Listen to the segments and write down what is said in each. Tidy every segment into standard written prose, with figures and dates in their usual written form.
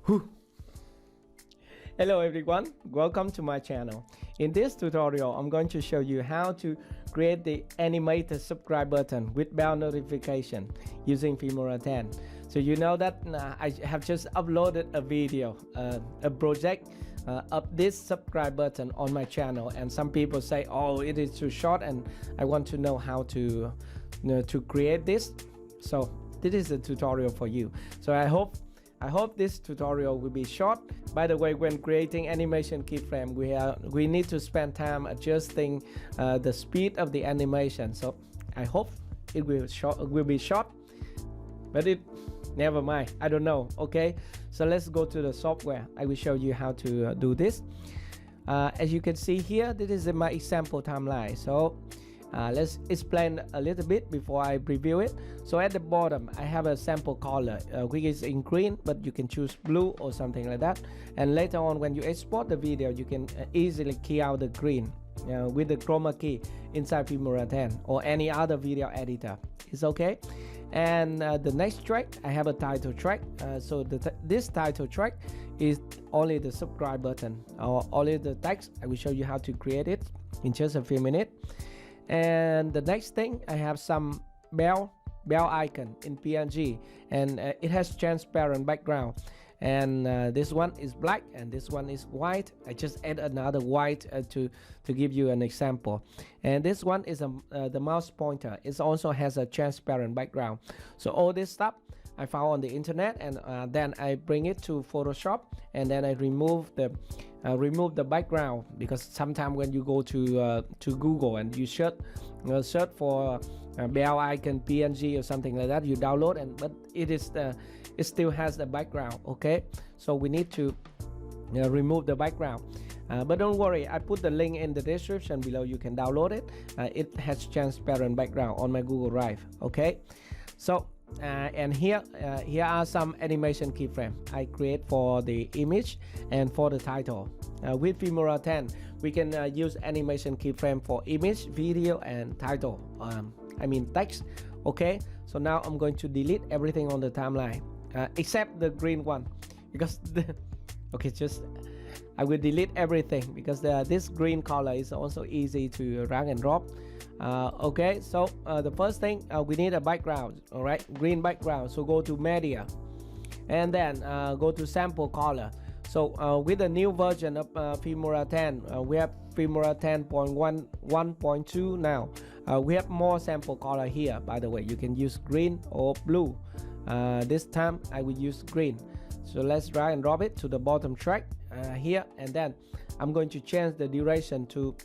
Whew. Hello everyone, welcome to my channel. In this tutorial, I'm going to show you how to create the animated subscribe button with bell notification using Filmora 10. So you know that I have just uploaded a video, a project of this subscribe button on my channel, and some people say, oh, it is too short and I want to know how to create this. So this is a tutorial for you. So I hope this tutorial will be short. By the way, when creating animation keyframe, we need to spend time adjusting the speed of the animation. So I hope it will be short, but never mind, I don't know. Okay, so let's go to the software. I will show you how to do this. As you can see here, this is my example timeline. So let's explain a little bit before I preview it. So at the bottom I have a sample color which is in green, but you can choose blue or something like that, and later on when you export the video you can easily key out the green with the chroma key inside Filmora 10 or any other video editor. It's okay. And the next track, I have a title track. So this title track is only the subscribe button or only the text. I will show you how to create it in just a few minutes. And the next thing, I have some bell icon in PNG, and it has transparent background, and this one is black and this one is white. I just add another white to give you an example. And this one is the mouse pointer. It also has a transparent background. So all this stuff I found on the internet, and then I bring it to Photoshop, and then I remove the background, because sometimes when you go to Google and you search for bell icon PNG or something like that, you download, but it still has the background. Okay, so we need to remove the background. But don't worry, I put the link in the description below. You can download it. It has transparent background on my Google Drive. Okay, so and here are some animation keyframe I create for the image and for the title. With Filmora 10 we can use animation keyframe for image, video, and title. I mean text. Okay, so now I'm going to delete everything on the timeline except the green one, because I will delete everything because this green color is also easy to drag and drop. Okay, so the first thing, we need a background. All right, green background. So go to media, and then go to sample color. So with the new version of Filmora 10, we have Filmora 10.1.2 now. We have more sample color here. By the way, you can use green or blue. This time I will use green. So let's drag and drop it to the bottom track here, and then I'm going to change the duration to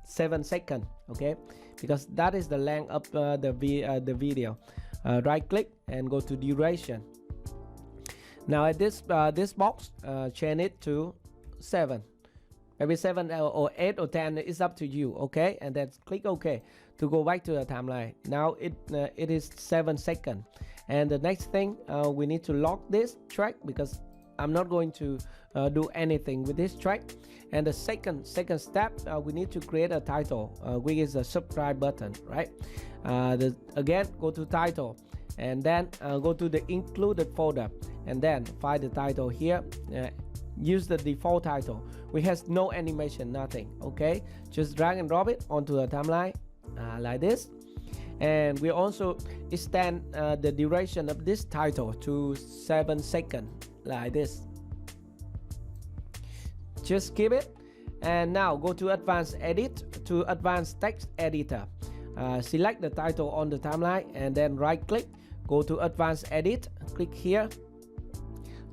7 seconds. Okay, because that is the length of the video. Right click and go to duration. Now at this box, change it to 7, maybe 7 or 8 or 10, it's up to you. Okay, and then click OK to go back to the timeline. Now it is 7 seconds. And the next thing, we need to lock this track, because I'm not going to do anything with this track. And the second step, we need to create a title, which is a subscribe button, right? Again, go to title, and then go to the included folder, and then find the title here. Use the default title, which has no animation, nothing. Okay, just drag and drop it onto the timeline like this. And we also extend the duration of this title to 7 seconds like this. Just keep it. And now go to advanced edit, to advanced text editor. Select the title on the timeline, and then right click, go to advanced edit, click here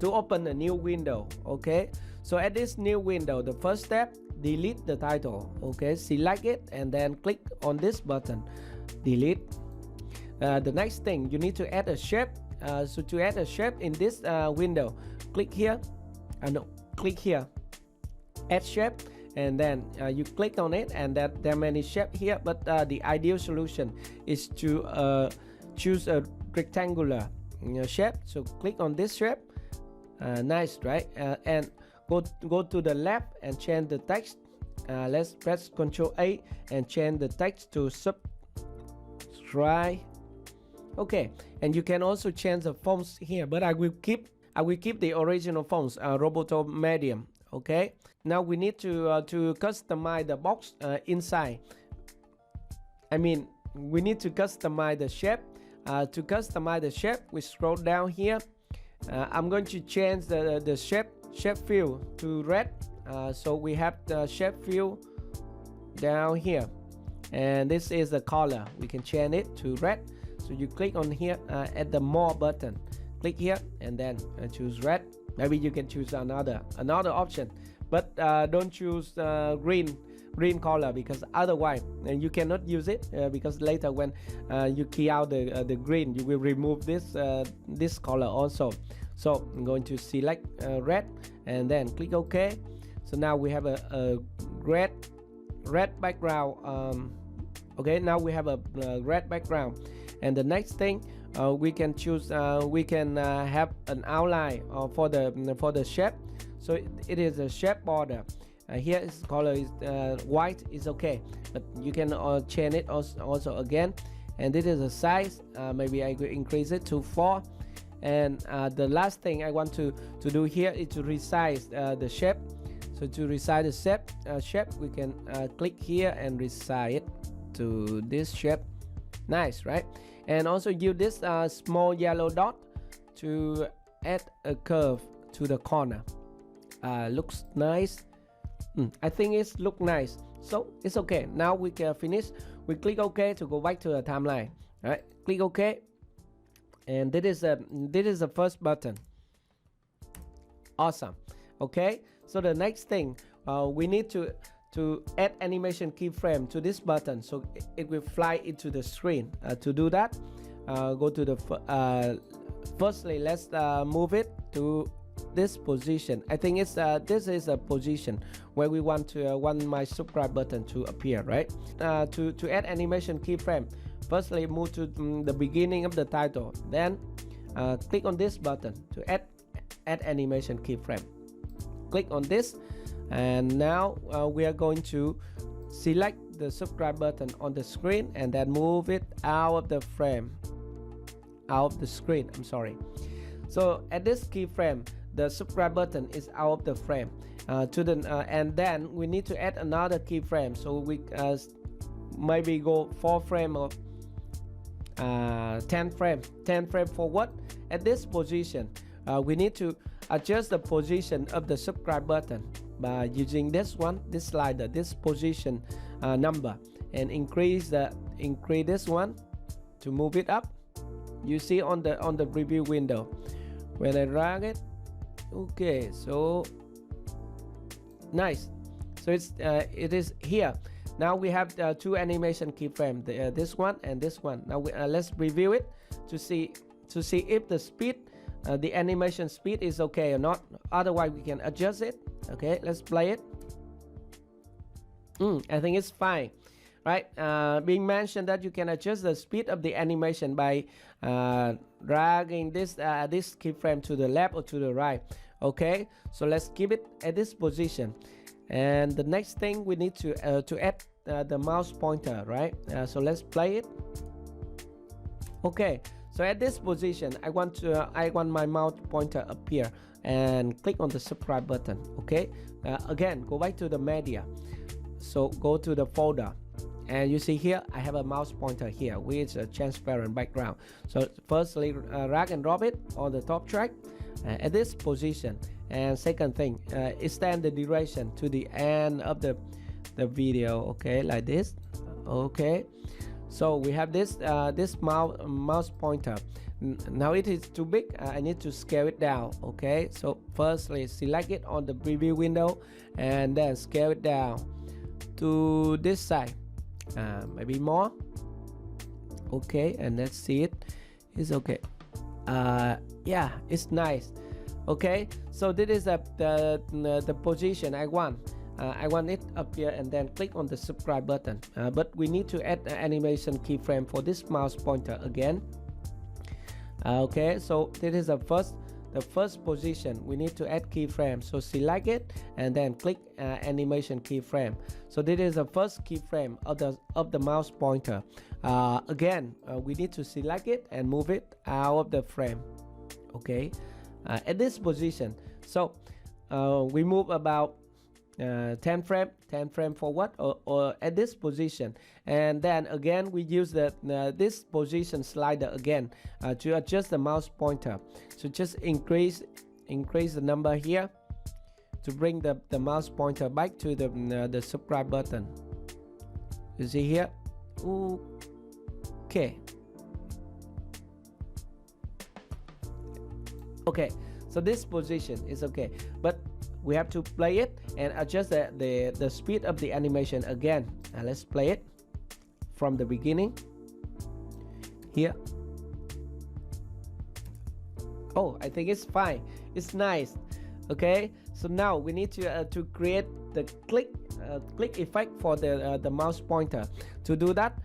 to open a new window. Okay, so at this new window, the first step, delete the title. Okay, select it and then click on this button, delete. The next thing, you need to add a shape. So to add a shape in this window, click here, click here, add shape, and then you click on it, and there are many shapes here, but the ideal solution is to choose a rectangular shape. So click on this shape. Nice, right? And go to the left and change the text. Let's press Ctrl A and change the text to subscribe. Okay, and you can also change the fonts here, but I will keep I will keep the original fonts, Roboto Medium. Okay, now we need to customize the box inside. I mean, we need to customize the shape. To customize the shape, we scroll down here. I'm going to change the shape fill to red. So we have the shape fill down here, and this is the color. We can change it to red. So you click on here at the more button, click here, and then choose red. Maybe you can choose another option, but don't choose green color, because otherwise you cannot use it, because later when you key out the green, you will remove this color also. So I'm going to select red and then click OK. So now we have a red background. Okay, now we have a red background, and the next thing we can choose, we can have an outline for the shape. So it is a shape border. Here is color is white is okay, but you can change it also again. And this is a size. Maybe I will increase it to 4. And the last thing I want to do here is to resize the shape. So to resize the shape, we can click here and resize it to this shape. Nice, right? And also use this small yellow dot to add a curve to the corner. Looks nice. I think it's look nice, so it's okay. Now we can finish. We click OK to go back to the timeline. All right, click OK, and this is the first button. Awesome. Okay, so the next thing, we need to add animation keyframe to this button, so it will fly into the screen. To do that, go to the firstly, let's move it to this position. I think it's this is a position where we want my subscribe button to appear, right? To add animation keyframe, firstly move to the beginning of the title, then click on this button to add animation keyframe. Click on this, and now we are going to select the subscribe button on the screen and then move it out of the frame, out of the screen. I'm sorry. So at this keyframe, the subscribe button is out of the frame. And then we need to add another keyframe. So we maybe go 4 frame or 10 frame. 10 frame for what? At this position, we need to adjust the position of the subscribe button by using this slider, this position number, and increase this one to move it up. You see on the preview window when I drag it. Okay, so nice. So it is here. Now we have 2 animation keyframe, this one and this one. Now let's review it to see if the speed, the animation speed is okay or not. Otherwise we can adjust it. Okay, let's play it. I think it's fine, right? Being mentioned that you can adjust the speed of the animation by dragging this keyframe to the left or to the right. Okay, so let's keep it at this position. And the next thing, we need to add the mouse pointer, right? So let's play it. Okay, so at this position, I want my mouse pointer up here, and click on the subscribe button. Okay, again, go back to the media. So go to the folder, and you see here I have a mouse pointer here with a transparent background. So firstly, drag and drop it on the top track at this position. And second thing, extend the duration to the end of the video. Okay, like this. Okay, so we have this mouse pointer. Now it is too big. I need to scale it down. Okay, so firstly select it on the preview window and then scale it down to this side, maybe more. Okay, and let's see it. It's okay. Yeah, it's nice. Okay, so this is the position I want. I want it up here, and then click on the subscribe button. But we need to add an animation keyframe for this mouse pointer again. Okay, so this is the first position. We need to add keyframe. So select it and then click animation keyframe. So this is the first keyframe of the mouse pointer. Again, we need to select it and move it out of the frame. Okay, at this position. So we move about 10 frame forward or at this position, and then again we use the this position slider again to adjust the mouse pointer. So just increase the number here to bring the mouse pointer back to the subscribe button. You see here. Okay, so this position is okay, but we have to play it and adjust the speed of the animation again. Let's play it from the beginning here. Oh, I think it's fine, it's nice. Okay, so now we need to create the click effect for the mouse pointer. To do that,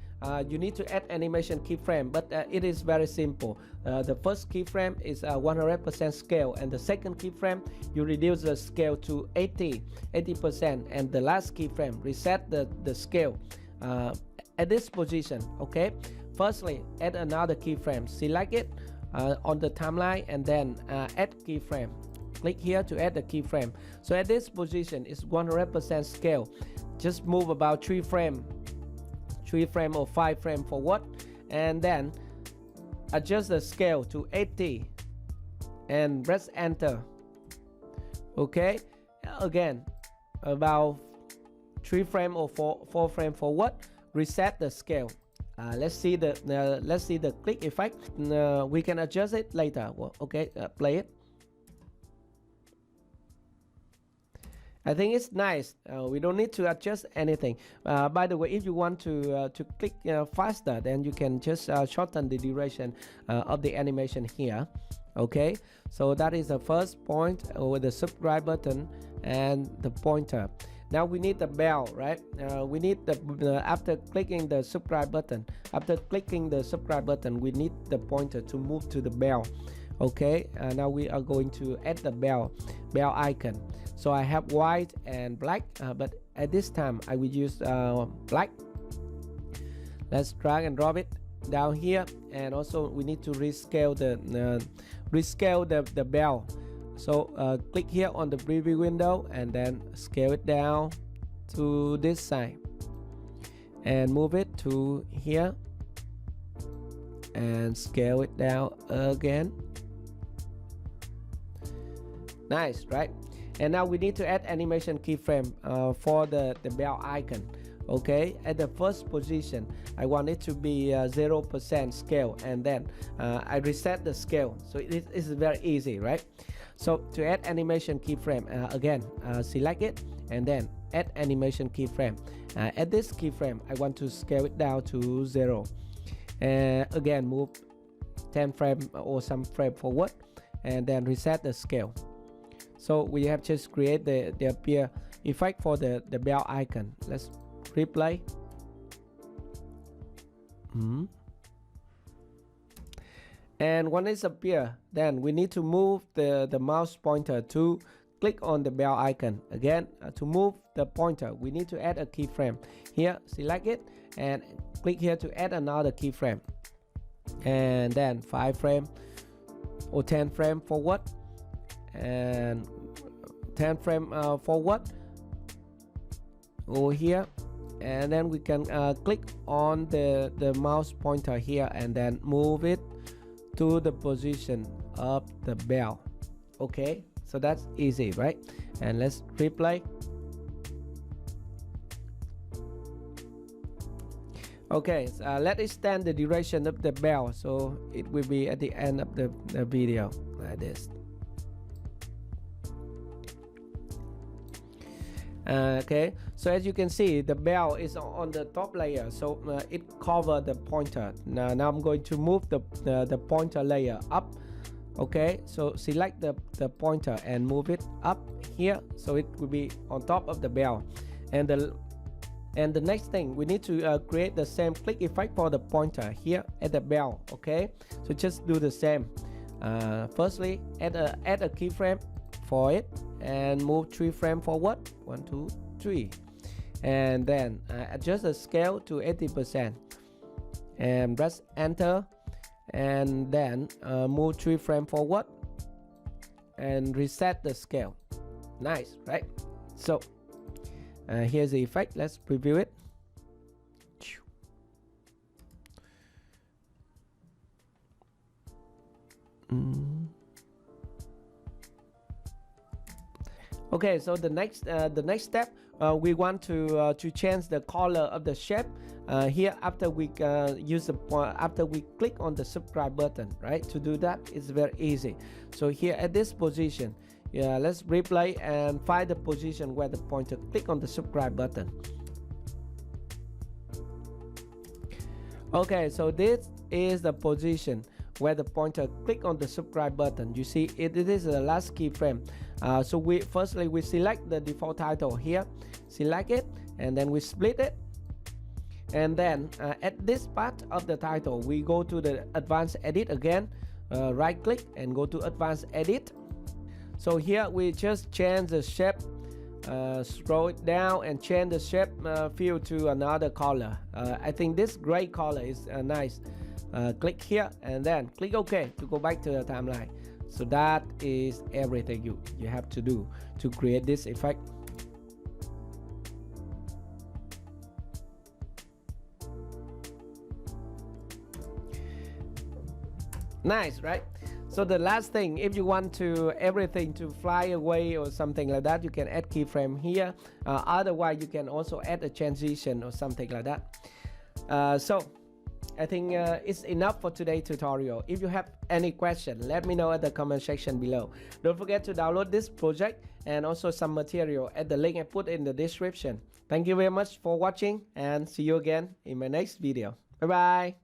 you need to add animation keyframe, but it is very simple. The first keyframe is 100% scale, and the second keyframe you reduce the scale to 80%, and the last keyframe reset the scale at this position. Okay, firstly add another keyframe, select it on the timeline, and then add keyframe. Click here to add the keyframe. So at this position is 100% scale. Just move about 3 frame or 5 frame forward, and then adjust the scale to 80 and press enter. Okay, again about 3 frame or 4 frame forward, reset the scale. Let's see the click effect. We can adjust it later. Okay, play it. I think it's nice. We don't need to adjust anything. By the way, if you want to click faster, then you can just shorten the duration of the animation here. Okay, so that is the first point with the subscribe button and the pointer. Now we need the bell, right? We need after clicking the subscribe button. After clicking the subscribe button, we need the pointer to move to the bell. Okay, now we are going to add the bell icon. So I have white and black, but at this time I will use black. Let's drag and drop it down here, and also we need to rescale the bell. So click here on the preview window and then scale it down to this side and move it to here and scale it down again. Nice, right? And now we need to add animation keyframe for the bell icon. Okay, at the first position I want it to be 0% scale, and then I reset the scale. So it is very easy, right? So to add animation keyframe, again select it and then add animation keyframe. At this keyframe I want to scale it down to 0. Again move 10 frame or some frame forward and then reset the scale. So we have just create the appear effect for the bell icon. Let's replay. And when it's appear, then we need to move the mouse pointer to click on the bell icon. Again, to move the pointer, we need to add a keyframe. Here, select it and click here to add another keyframe. And then 5 frame or 10 frame forward and 10 frame forward over here, and then we can click on the mouse pointer here and then move it to the position of the bell. Okay, so that's easy, right? And let's replay. Okay, so let's extend the duration of the bell, so it will be at the end of the video like this. Okay, so as you can see, the bell is on the top layer, so it covers the pointer. Now I'm going to move the pointer layer up. Okay, so select the pointer and move it up here, so it will be on top of the bell. And the next thing, we need to create the same click effect for the pointer here at the bell. Okay, so just do the same. Firstly, add a keyframe for it and move 3 frames forward, 1 2 3, and then adjust the scale to 80% and press enter, and then move 3 frames forward and reset the scale. Nice, right? So here's the effect. Let's preview it. Okay, so the next step, we want to change the color of the shape. Here, after we after we click on the subscribe button, right? To do that, it's very easy. So here at this position, let's replay and find the position where the pointer click on the subscribe button. Okay, so this is the position where the pointer click on the subscribe button. You see it is the last keyframe. So we select the default title here, select it, and then we split it, and then at this part of the title we go to the advanced edit again, right click and go to advanced edit. So here we just change the shape, scroll it down and change the shape fill to another color. I think this gray color is nice. Click here and then click OK to go back to the timeline. So that is everything you have to do to create this effect. Nice, right? So the last thing, if you want to everything to fly away or something like that, you can add keyframe here. Otherwise you can also add a transition or something like that. So I think it's enough for today's tutorial. If you have any question, let me know at the comment section below. Don't forget to download this project and also some material at the link I put in the description. Thank you very much for watching and see you again in my next video. Bye bye.